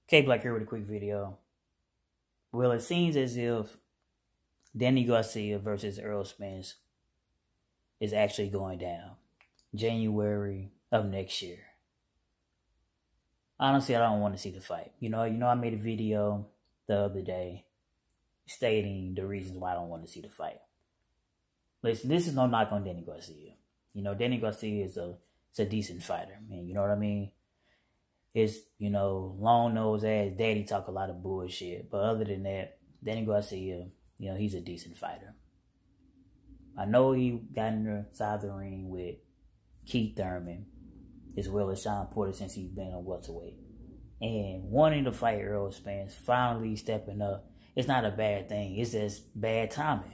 Okay, Black here with a quick video. Well, it seems as if Danny Garcia versus Errol Spence is actually going down January of next year. Honestly, I don't want to see the fight. You know, I made a video the other day stating the reasons why I don't want to see the fight. Listen, this is no knock on Danny Garcia. You know, Danny Garcia is a decent fighter, man. You know what I mean? It's, long nose ass daddy talk a lot of bullshit. But other than that, Danny Garcia, he's a decent fighter. I know he got in the side of the ring with Keith Thurman, as well as Sean Porter since he's been a welterweight. And wanting to fight Errol Spence, finally stepping up, it's not a bad thing. It's just bad timing.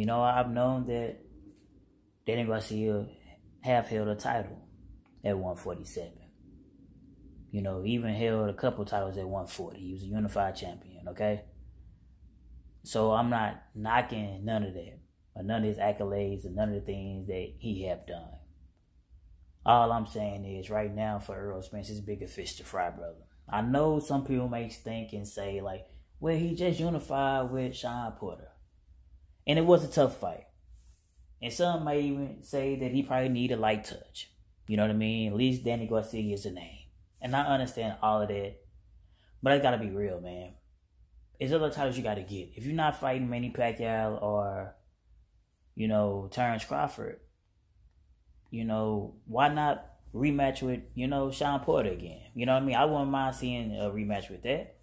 I've known that Danny Garcia have held a title at 147. Even held a couple titles at 140. He was a unified champion, okay? So I'm not knocking none of that, or none of his accolades, or none of the things that he have done. All I'm saying is right now for Errol Spence, it's bigger fish to fry, brother. I know some people may think and say, like, well, he just unified with Sean Porter. And it was a tough fight. And some may even say that he probably need a light touch. You know what I mean? At least Danny Garcia is a name. And I understand all of that. But I gotta be real, man. There's other titles you gotta get. If you're not fighting Manny Pacquiao or, Terrence Crawford, why not rematch with, Sean Porter again? You know what I mean? I wouldn't mind seeing a rematch with that.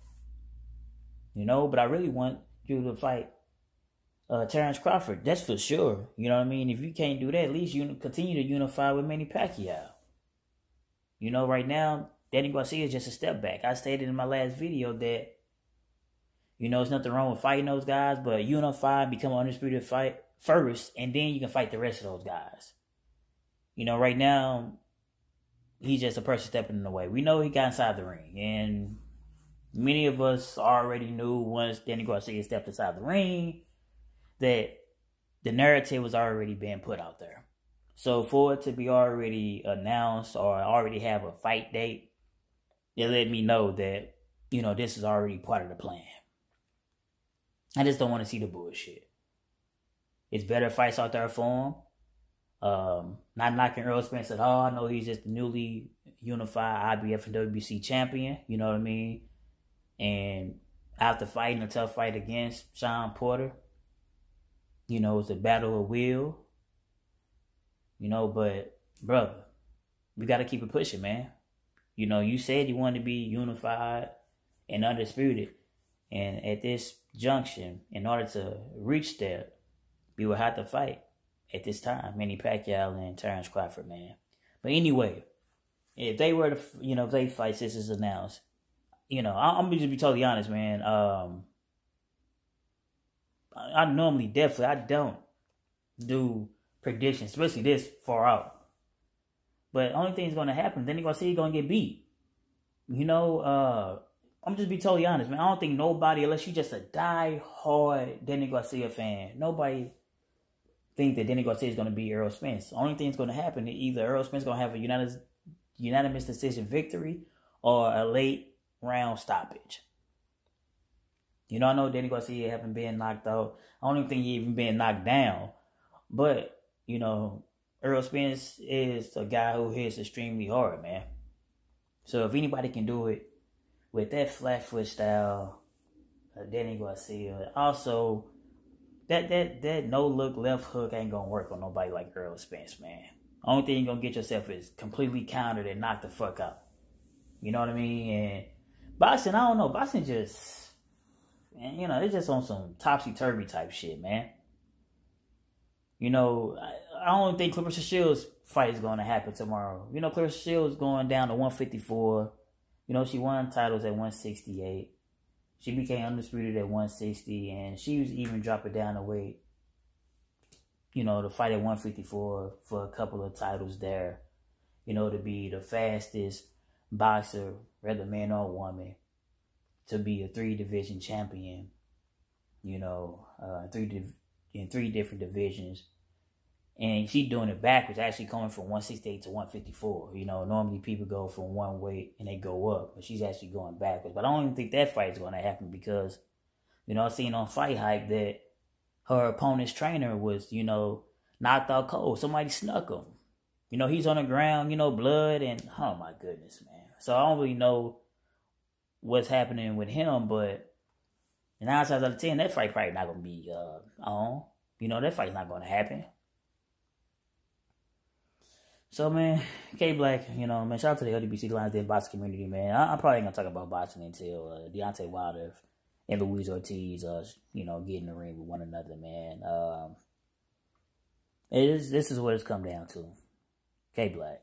But I really want you to fight Terrence Crawford. That's for sure. You know what I mean? If you can't do that, at least you continue to unify with Manny Pacquiao. Right now, Danny Garcia is just a step back. I stated in my last video that, there's nothing wrong with fighting those guys, but unify and become an undisputed fight first, and then you can fight the rest of those guys. Right now, he's just a person stepping in the way. We know he got inside the ring, and many of us already knew once Danny Garcia stepped inside the ring that the narrative was already being put out there. So for it to be already announced or already have a fight date, it let me know that, this is already part of the plan. I just don't want to see the bullshit. It's better fights out there for him. Not knocking Errol Spence at all. I know he's just the newly unified IBF and WBC champion. You know what I mean? And after fighting a tough fight against Sean Porter, it's a battle of will. But, brother, we got to keep it pushing, man. You said you wanted to be unified and undisputed. And at this junction, in order to reach there, we would have to fight at this time, Manny Pacquiao and Terrence Crawford, man. But anyway, if they were to, if they fight, this is announced, I'm going to just be totally honest, man. I normally, I don't do predictions, especially this far out. But only thing is going to happen, then you're going to see he's going to get beat. I'm just be totally honest, man. I don't think nobody, unless you're just a die-hard Danny Garcia fan, nobody think that Danny Garcia is going to beat Errol Spence. The only thing that's going to happen is either Errol Spence is going to have a unanimous decision victory or a late round stoppage. I know Danny Garcia haven't been knocked out. I don't even think he even been knocked down. But, Errol Spence is a guy who hits extremely hard, man. So if anybody can do it with that flat foot style, Danny Garcia, also that no look left hook ain't gonna work on nobody like Errol Spence, man. Only thing you're gonna get yourself is completely countered and knocked the fuck out. You know what I mean? And boxing, I don't know. Boxing just, man, it's just on some topsy-turvy type shit, man. I don't think Claressa Shields' fight is going to happen tomorrow. Claressa Shields going down to 154. She won titles at 168. She became undisputed at 160, and she was even dropping down the weight, to fight at 154 for a couple of titles there, to be the fastest boxer, whether man or woman, to be a 3-division champion, in 3 different divisions, And she doing it backwards, actually coming from 168 to 154. You know, normally people go from one weight and they go up, but she's actually going backwards. But I don't even think that fight is going to happen because, you know, I seen on Fight Hype that her opponent's trainer was, you know, knocked out cold. Somebody snuck him. You know, he's on the ground, you know, blood, and oh my goodness, man. So I don't really know what's happening with him, but 9 times out of 10, that fight probably not going to be on. You know, that fight's not going to happen. So, man, K Black, you know, man, shout out to the LDBC Lions Den boxing community, man. I'm probably going to talk about boxing until Deontay Wilder and Luis Ortiz, you know, get in the ring with one another, man. This is what it's come down to. K Black.